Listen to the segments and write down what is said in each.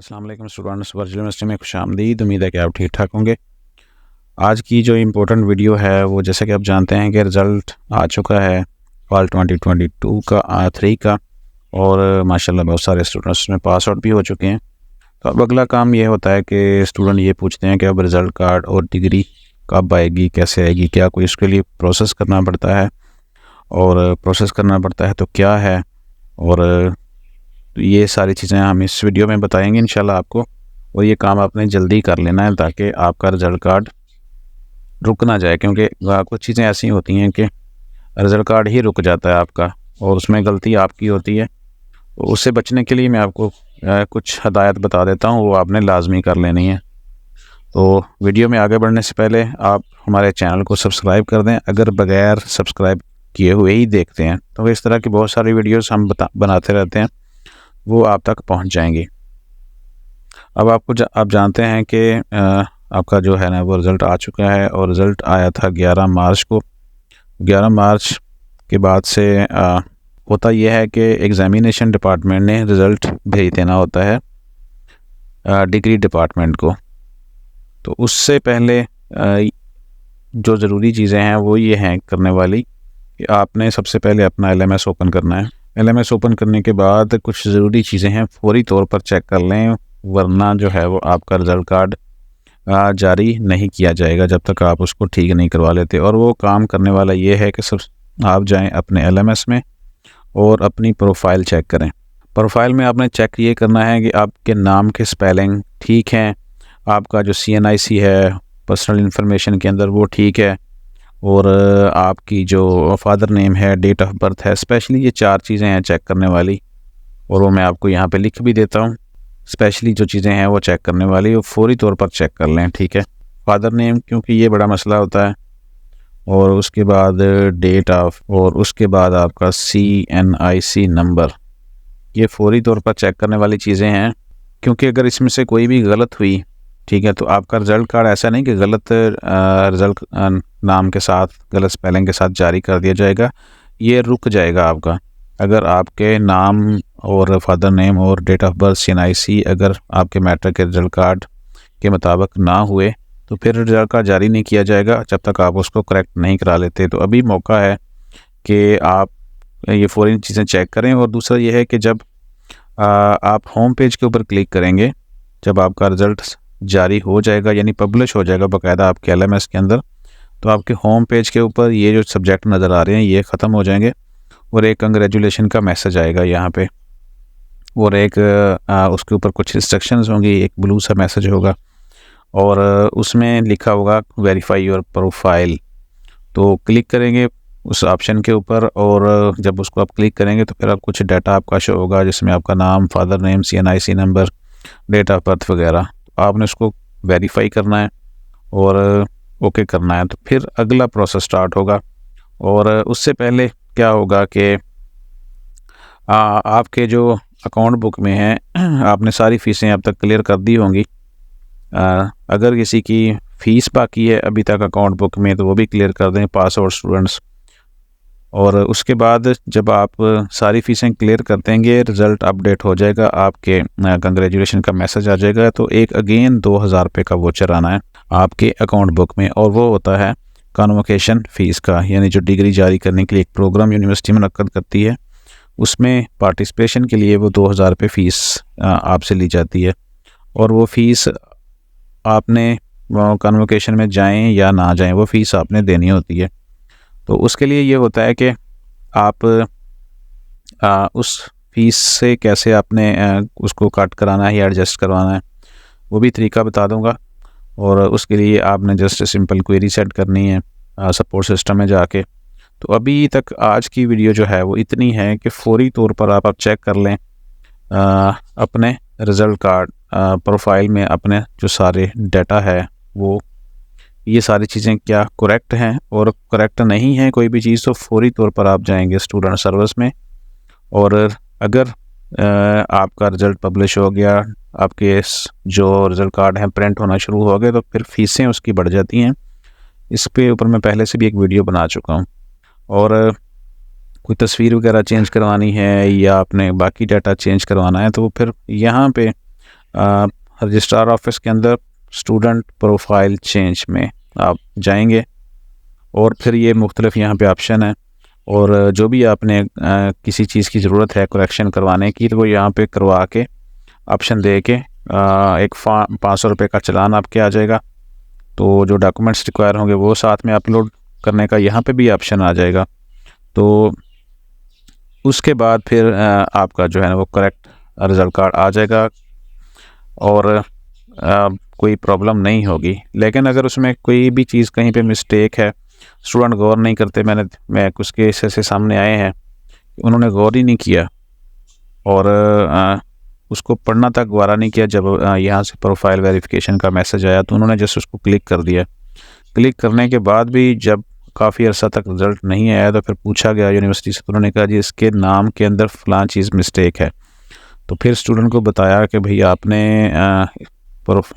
अस्सलाम वालेकुम students, virtual university में खुशामदीद। उम्मीद है कि आप ठीक ठाक होंगे। आज की जो इम्पोर्टेंट वीडियो है वो जैसे कि आप जानते हैं कि रिज़ल्ट आ चुका है फॉल 2022 का 3 का, और माशाल्लाह बहुत सारे स्टूडेंट्स में पास आउट भी हो चुके हैं। तो अब अगला काम ये होता है कि स्टूडेंट ये पूछते हैं कि अब रिज़ल्ट कार्ड और डिग्री कब आएगी, कैसे आएगी, क्या कोई इसके लिए प्रोसेस करना पड़ता है, और प्रोसेस करना पड़ता है तो क्या है, और तो ये सारी चीज़ें हम इस वीडियो में बताएंगे इंशाल्लाह आपको। और ये काम आपने जल्दी कर लेना है ताकि आपका रिज़ल्ट कार्ड रुक ना जाए, क्योंकि कुछ चीज़ें ऐसी होती हैं कि रिज़ल्ट कार्ड ही रुक जाता है आपका और उसमें गलती आपकी होती है। तो उससे बचने के लिए मैं आपको कुछ हदायत बता देता हूँ, वो आपने लाजमी कर लेनी है। तो वीडियो में आगे बढ़ने से पहले आप हमारे चैनल को सब्सक्राइब कर दें अगर बगैर सब्सक्राइब किए हुए ही देखते हैं, तो इस तरह की बहुत सारी वीडियोस हम बनाते रहते हैं, वो आप तक पहुंच जाएंगी। अब आप जानते हैं कि आपका जो है ना वो रिज़ल्ट आ चुका है, और रिज़ल्ट आया था 11 मार्च को। 11 मार्च के बाद से होता यह है कि एग्ज़ामिनेशन डिपार्टमेंट ने रिज़ल्ट भेज देना होता है डिग्री डिपार्टमेंट को। तो उससे पहले जो ज़रूरी चीज़ें हैं वो ये हैं करने वाली कि आपने सबसे पहले अपना LMS ओपन करना है। LMS ओपन करने के बाद कुछ ज़रूरी चीज़ें हैं फौरी तौर पर चेक कर लें, वरना जो है वो आपका रिज़ल्ट कार्ड जारी नहीं किया जाएगा जब तक आप उसको ठीक नहीं करवा लेते। और वो काम करने वाला ये है कि सब आप जाएं अपने LMS में और अपनी प्रोफाइल चेक करें। प्रोफाइल में आपने चेक ये करना है कि आपके नाम के स्पेलिंग ठीक हैं, आपका जो CNIC है पर्सनल इन्फॉर्मेशन के अंदर वो ठीक है, और आपकी जो फादर नेम है, डेट ऑफ बर्थ है। स्पेशली ये 4 चीज़ें हैं चेक करने वाली, और वो मैं आपको यहाँ पे लिख भी देता हूँ। स्पेशली जो चीज़ें हैं वो चेक करने वाली, वो फौरी तौर पर चेक कर लें, ठीक है। फादर नेम, क्योंकि ये बड़ा मसला होता है, और उसके बाद डेट ऑफ, और उसके बाद आपका CNIC नंबर, ये फौरी तौर पर चेक करने वाली चीज़ें हैं। क्योंकि अगर इसमें से कोई भी गलत हुई, ठीक है, तो आपका रिज़ल्ट कार्ड ऐसा नहीं कि गलत रिज़ल्ट नाम के साथ, गलत स्पेलिंग के साथ जारी कर दिया जाएगा, ये रुक जाएगा आपका। अगर आपके नाम और फादर नेम और डेट ऑफ बर्थ CNIC अगर आपके मैट्रिक के रिज़ल्ट कार्ड के मुताबिक ना हुए तो फिर रिज़ल्ट कार्ड जारी नहीं किया जाएगा जब तक आप उसको करेक्ट नहीं करा लेते। तो अभी मौका है कि आप ये फौरी चीज़ें चेक करें। और दूसरा ये है कि जब आप होम पेज के ऊपर क्लिक करेंगे, जब आपका रिज़ल्ट जारी हो जाएगा यानी पब्लिश हो जाएगा बाकायदा आपके LMS के अंदर, तो आपके होम पेज के ऊपर ये जो सब्जेक्ट नज़र आ रहे हैं ये ख़त्म हो जाएंगे, और एक कंग्रेचुलेशन का मैसेज आएगा यहाँ पे, और एक उसके ऊपर कुछ इंस्ट्रक्शंस होंगी, एक ब्लू सा मैसेज होगा, और उसमें लिखा होगा वेरीफाई योर प्रोफाइल। तो क्लिक करेंगे उस ऑप्शन के ऊपर, और जब उसको आप क्लिक करेंगे तो फिर आप कुछ डाटा आपका शो होगा, जिसमें आपका नाम, father name, CNIC number, date of birth वगैरह। आपने उसको वेरीफाई करना है और ओके करना है, तो फिर अगला प्रोसेस स्टार्ट होगा। और उससे पहले क्या होगा कि आपके जो अकाउंट बुक में हैं आपने सारी फ़ीसें अब तक क्लियर कर दी होंगी। अगर किसी की फ़ीस बाकी है अभी तक अकाउंट बुक में, तो वो भी क्लियर कर दें, पास आउट स्टूडेंट्स। और उसके बाद जब आप सारी फ़ीसें क्लियर कर देंगे, रिज़ल्ट अपडेट हो जाएगा, आपके कंग्रेचुलेशन का मैसेज आ जाएगा, तो एक अगेन 2000 रुपये का वोचर आना है आपके अकाउंट बुक में, और वो होता है कन्वोकेशन फ़ीस का। यानी जो डिग्री जारी करने के लिए एक प्रोग्राम यूनिवर्सिटी मुनक्कद करती है, उसमें पार्टिसिपेशन के लिए वो 2000 रुपये फ़ीस आपसे ली जाती है। और वो फ़ीस आपने कन्वोकेशन में जाएं या ना जाएं, वो फ़ीस आपने देनी होती है। तो उसके लिए ये होता है कि आप उस फ़ीस से कैसे आपने उसको कट कराना है या एडजस्ट करवाना है, वो भी तरीका बता दूंगा। और उसके लिए आपने जस्ट सिंपल क्वेरी सेट करनी है सपोर्ट सिस्टम में जाके। तो अभी तक आज की वीडियो जो है वो इतनी है कि फौरी तौर पर आप चेक कर लें अपने रिज़ल्ट कार्ड प्रोफाइल में अपने जो सारे डाटा है, वो ये सारी चीज़ें क्या करेक्ट हैं, और करेक्ट नहीं है कोई भी चीज़ तो फौरी तौर पर आप जाएंगे स्टूडेंट सर्विस में। और अगर आपका रिज़ल्ट पब्लिश हो गया, आपके जो रिज़ल्ट कार्ड हैं प्रिंट होना शुरू हो गए, तो फिर फ़ीसें उसकी बढ़ जाती हैं। इस पे ऊपर मैं पहले से भी एक वीडियो बना चुका हूँ। और कोई तस्वीर वगैरह चेंज करवानी है या आपने बाकी डाटा चेंज करवाना है, तो फिर यहाँ पे रजिस्ट्रार ऑफिस के अंदर स्टूडेंट प्रोफाइल चेंज में आप जाएंगे और फिर ये मुख्तलिफ यहाँ पे ऑप्शन है, और जो भी आपने किसी चीज़ की ज़रूरत है करेक्शन करवाने की, तो वो यहाँ पे करवा के ऑप्शन दे के एक 500 रुपये का चलान आपके आ जाएगा। तो जो डॉक्यूमेंट्स रिक्वायर होंगे वो साथ में अपलोड करने का यहाँ पे भी ऑप्शन आ जाएगा। तो उसके बाद फिर आपका जो है ना वो करेक्ट रिज़ल्ट कार्ड आ जाएगा और कोई प्रॉब्लम नहीं होगी। लेकिन अगर उसमें कोई भी चीज़ कहीं पे मिस्टेक है, स्टूडेंट गौर नहीं करते, मैं कुछ केस ऐसे सामने आए हैं उन्होंने गौर ही नहीं किया और उसको पढ़ना तक गवारा नहीं किया। जब यहाँ से प्रोफाइल वेरिफिकेशन का मैसेज आया तो उन्होंने जस्ट उसको क्लिक कर दिया। क्लिक करने के बाद भी जब काफ़ी अर्सा तक रिज़ल्ट नहीं आया तो फिर पूछा गया यूनिवर्सिटी से, तो उन्होंने कहा जी इसके नाम के अंदर फ़लाँ चीज़ मिस्टेक है। तो फिर स्टूडेंट को बताया कि भाई आपने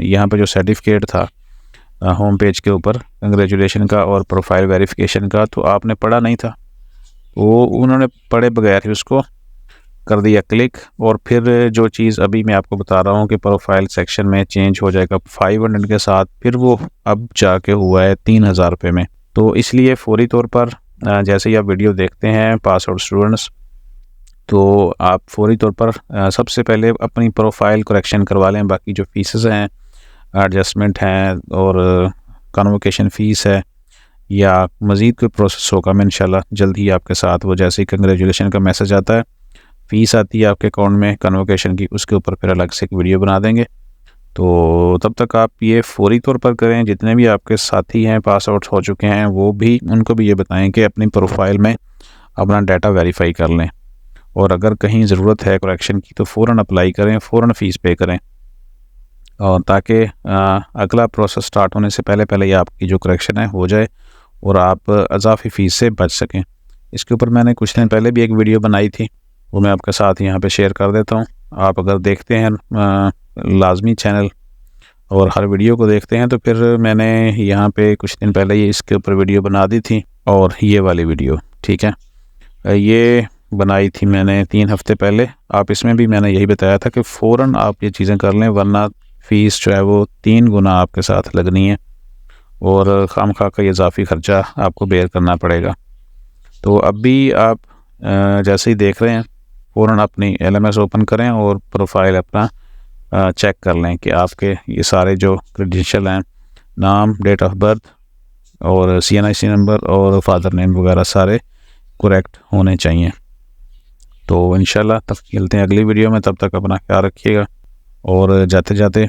यहाँ पे जो सर्टिफिकेट था होम पेज के ऊपर कंग्रेचुलेशन का और प्रोफाइल वेरिफिकेशन का, तो आपने पढ़ा नहीं था। वो उन्होंने पढ़े बगैर ही उसको कर दिया क्लिक, और फिर जो चीज़ अभी मैं आपको बता रहा हूँ कि प्रोफाइल सेक्शन में चेंज हो जाएगा 500 के साथ, फिर वो अब जाके हुआ है 3000 रुपये में। तो इसलिए फौरी तौर पर जैसे ही आप वीडियो देखते हैं पास आउट स्टूडेंट्स, तो आप फौरी तौर पर सबसे पहले अपनी प्रोफाइल करेक्शन करवा लें। बाकी जो फीसेस हैं, एडजस्टमेंट हैं और कन्वोकेशन फ़ीस है या मज़ीद कोई प्रोसेस होगा, मैं इंशाल्लाह जल्द ही आपके साथ वो जैसे ही कंग्रेचुलेशन का मैसेज आता है, फ़ीस आती है आपके अकाउंट में कन्वोकेशन की, उसके ऊपर फिर अलग से एक वीडियो बना देंगे। तो तब तक आप ये फौरी तौर पर करें। जितने भी आपके साथी हैं पास आउट हो चुके हैं वो भी, उनको भी ये बताएं कि अपनी प्रोफाइल में अपना डाटा वेरीफाई कर लें, और अगर कहीं ज़रूरत है करेक्शन की तो फ़ौरन अप्लाई करें, फ़ौरन फ़ीस पे करें, और ताकि अगला प्रोसेस स्टार्ट होने से पहले पहले ही आपकी जो करेक्शन है हो जाए और आप अज़ाफ़ी फ़ीस से बच सकें। इसके ऊपर मैंने कुछ दिन पहले भी एक वीडियो बनाई थी, वो मैं आपके साथ यहाँ पे शेयर कर देता हूँ। आप अगर देखते हैं लाजमी चैनल और हर वीडियो को देखते हैं, तो फिर मैंने यहाँ पे कुछ दिन पहले ही इसके ऊपर वीडियो बना दी थी, और ये वाली वीडियो ठीक है ये बनाई थी मैंने 3 हफ्ते पहले। आप इसमें भी मैंने यही बताया था कि फ़ौरन आप ये चीज़ें कर लें, वरना फ़ीस जो है वो 3 गुना आपके साथ लगनी है और खामखा का इजाफी ख़र्चा आपको बेयर करना पड़ेगा। तो अब भी आप जैसे ही देख रहे हैं फ़ौरन अपनी LMS ओपन करें और प्रोफाइल अपना चेक कर लें कि आपके ये सारे जो क्रेडेंशियल हैं, नाम, डेट ऑफ बर्थ और CNIC नंबर और फादर नेम वगैरह सारे करेक्ट होने चाहिए। तो इंशाल्लाह तब मिलते हैं अगली वीडियो में, तब तक अपना ख्याल रखिएगा और जाते जाते